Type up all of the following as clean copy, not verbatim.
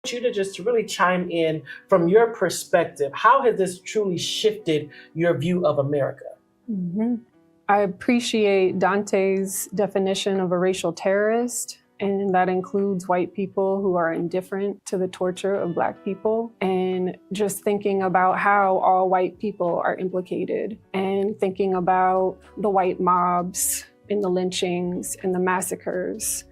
You to just really chime in from your perspective. How has this truly shifted your view of America? I appreciate Dante's definition of a racial terrorist, and that includes white people who are indifferent to the torture of Black people, and just thinking about how all white people are implicated, and thinking about the white mobs and the lynchings and the massacres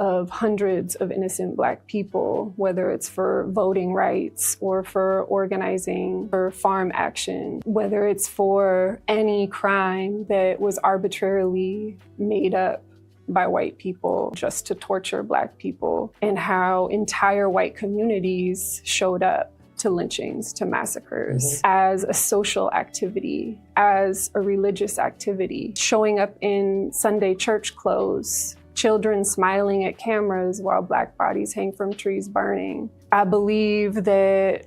of hundreds of innocent Black people, whether it's for voting rights or for organizing for farm action, whether it's for any crime that was arbitrarily made up by white people just to torture Black people, and how entire white communities showed up to lynchings, to massacres, as a social activity, as a religious activity, showing up in Sunday church clothes, children smiling at cameras while Black bodies hang from trees burning. I believe that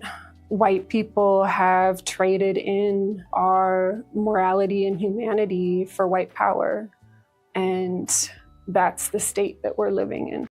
white people have traded in our morality and humanity for white power, and that's the state that we're living in.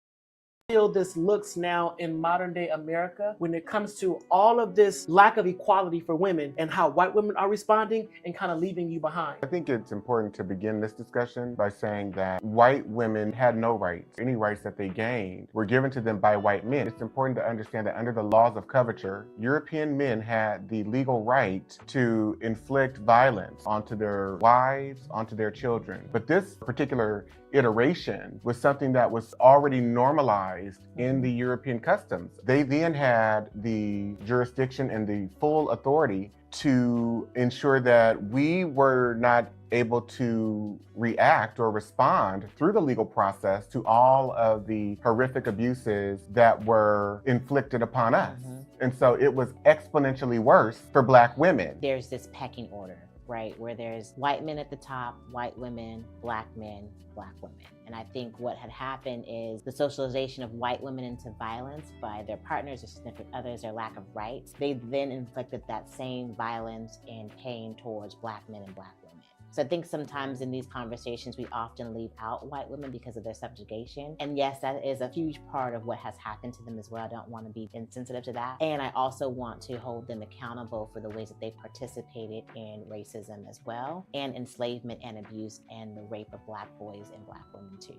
Feel this looks now in modern day America when it comes to all of this lack of equality for women and how white women are responding and kind of leaving you behind? I think it's important to begin this discussion by saying that white women had no rights. Any rights that they gained were given to them by white men. It's important to understand that under the laws of coverture, European men had the legal right to inflict violence onto their wives, onto their children. But this particular iteration was something that was already normalized in the European customs. They then had the jurisdiction and the full authority to ensure that we were not able to react or respond through the legal process to all of the horrific abuses that were inflicted upon us. And so it was exponentially worse for Black women. There's this pecking order, right, where there's white men at the top, white women, Black men, Black women. And I think what had happened is the socialization of white women into violence by their partners or significant others, their lack of rights. They then inflicted that same violence and pain towards Black men and Black women. So I think sometimes in these conversations, we often leave out white women because of their subjugation. And yes, that is a huge part of what has happened to them as well. I don't want to be insensitive to that. And I also want to hold them accountable for the ways that they participated in racism as well, and enslavement and abuse and the rape of Black boys and Black women too.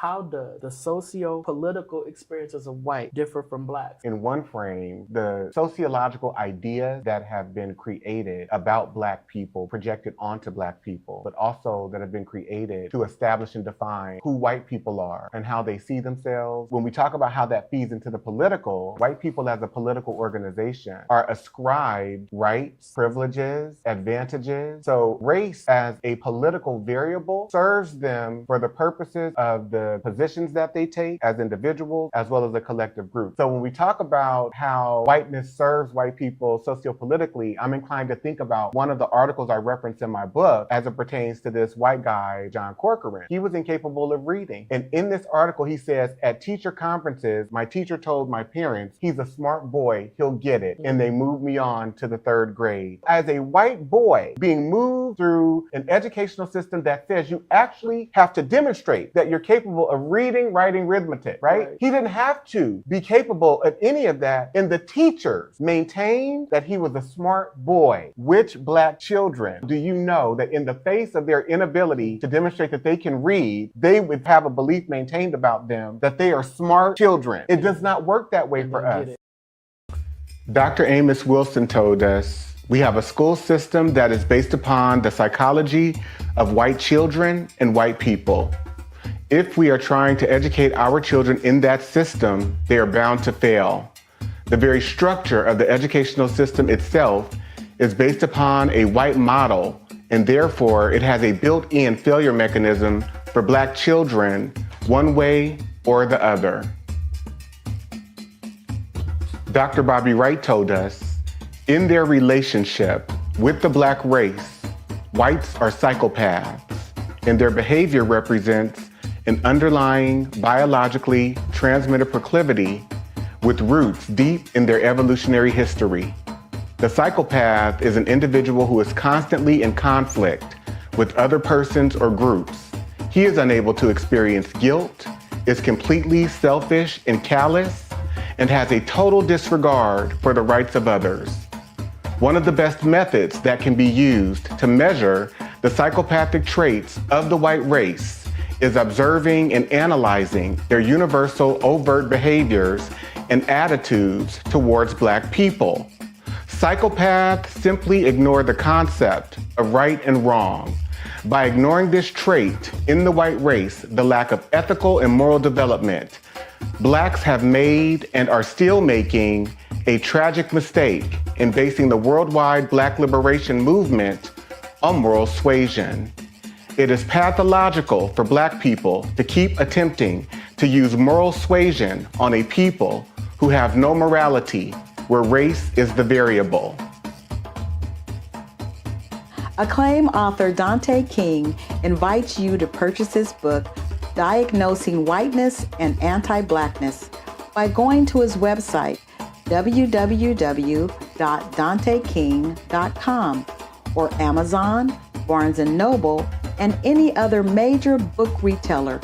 How does the socio-political experiences of white differ from Blacks? In one frame, the sociological ideas that have been created about Black people, projected onto Black people, but also that have been created to establish and define who white people are and how they see themselves. When we talk about how that feeds into the political, white people as a political organization are ascribed rights, privileges, advantages. So race as a political variable serves them for the purposes of the positions that they take as individuals, as well as a collective group. So when we talk about how whiteness serves white people sociopolitically, I'm inclined to think about one of the articles I referenced in my book as it pertains to this white guy, John Corcoran. He was incapable of reading. And in this article, he says, at teacher conferences, my teacher told my parents, he's a smart boy, he'll get it. And they moved me on to the 3rd grade. As a white boy being moved through an educational system that says you actually have to demonstrate that you're capable of reading, writing, arithmetic, right? He didn't have to be capable of any of that. And the teachers maintained that he was a smart boy. Which Black children do you know that in the face of their inability to demonstrate that they can read, they would have a belief maintained about them that they are smart children? It does not work that way for us. Dr. Amos Wilson told us, we have a school system that is based upon the psychology of white children and white people. If we are trying to educate our children in that system, they are bound to fail. The very structure of the educational system itself is based upon a white model, and therefore it has a built-in failure mechanism for Black children, one way or the other. Dr. Bobby Wright told us, in their relationship with the Black race, whites are psychopaths, and their behavior represents an underlying biologically transmitted proclivity with roots deep in their evolutionary history. The psychopath is an individual who is constantly in conflict with other persons or groups. He is unable to experience guilt, is completely selfish and callous, and has a total disregard for the rights of others. One of the best methods that can be used to measure the psychopathic traits of the white race is observing and analyzing their universal overt behaviors and attitudes towards Black people. Psychopaths simply ignore the concept of right and wrong. By ignoring this trait in the white race, the lack of ethical and moral development, Blacks have made and are still making a tragic mistake in basing the worldwide Black liberation movement on moral suasion. It is pathological for Black people to keep attempting to use moral suasion on a people who have no morality, where race is the variable. Acclaimed author Dante King invites you to purchase his book, Diagnosing Whiteness and Anti-Blackness, by going to his website, www.danteking.com, or Amazon, Barnes & Noble, and any other major book retailer.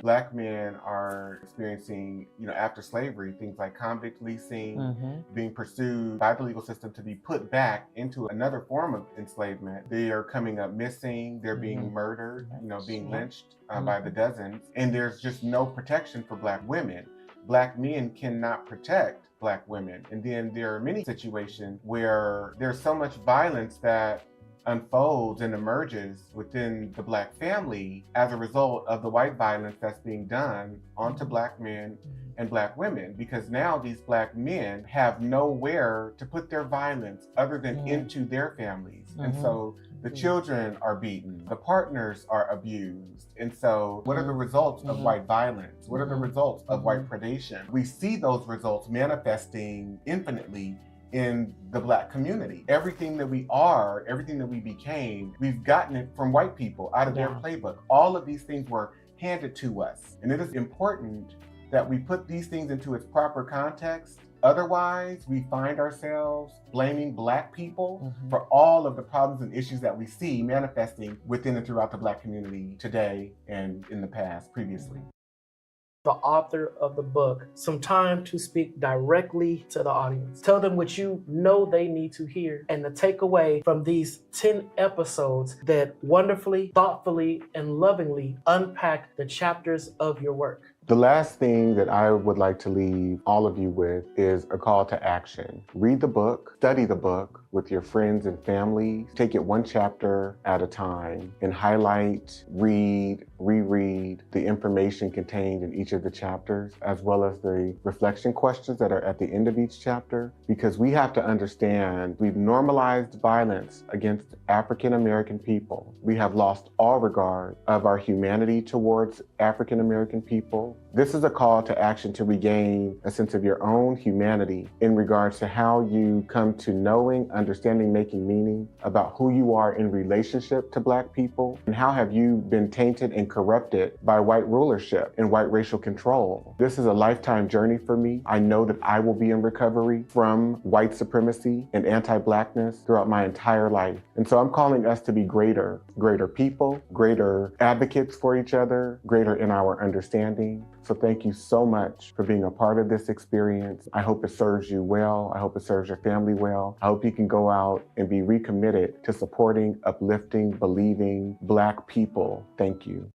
Black men are experiencing, after slavery, things like convict leasing, being pursued by the legal system to be put back into another form of enslavement. They are coming up missing, they're being murdered, being lynched by the dozens, and there's just no protection for Black women. Black men cannot protect Black women. And then there are many situations where there's so much violence that unfolds and emerges within the Black family as a result of the white violence that's being done onto Black men and Black women, because now these Black men have nowhere to put their violence other than into their families. And so the children are beaten, the partners are abused. And so what are the results of white violence? What are the results of white predation? We see those results manifesting infinitely in the Black community. Everything that we are, everything that we became, we've gotten it from white people out of their playbook. All of these things were handed to us. And it is important that we put these things into its proper context. Otherwise, we find ourselves blaming Black people for all of the problems and issues that we see manifesting within and throughout the Black community today and in the past, previously. The author of the book some time to speak directly to the audience. Tell them what you know they need to hear, and the takeaway from these 10 episodes that wonderfully, thoughtfully, and lovingly unpack the chapters of your work. The last thing that I would like to leave all of you with is a call to action. Read the book, study the book with your friends and family. Take it one chapter at a time and highlight, read, reread the information contained in each of the chapters, as well as the reflection questions that are at the end of each chapter, because we have to understand we've normalized violence against African American people. We have lost all regard of our humanity towards African American people. This is a call to action to regain a sense of your own humanity in regards to how you come to knowing, understanding, making meaning about who you are in relationship to Black people, and how have you been tainted and corrupted by white rulership and white racial control. This is a lifetime journey for me. I know that I will be in recovery from white supremacy and anti-Blackness throughout my entire life. And so I'm calling us to be greater people, greater advocates for each other, greater in our understanding. So thank you so much for being a part of this experience. I hope it serves you well. I hope it serves your family well. I hope you can go out and be recommitted to supporting, uplifting, believing Black people. Thank you.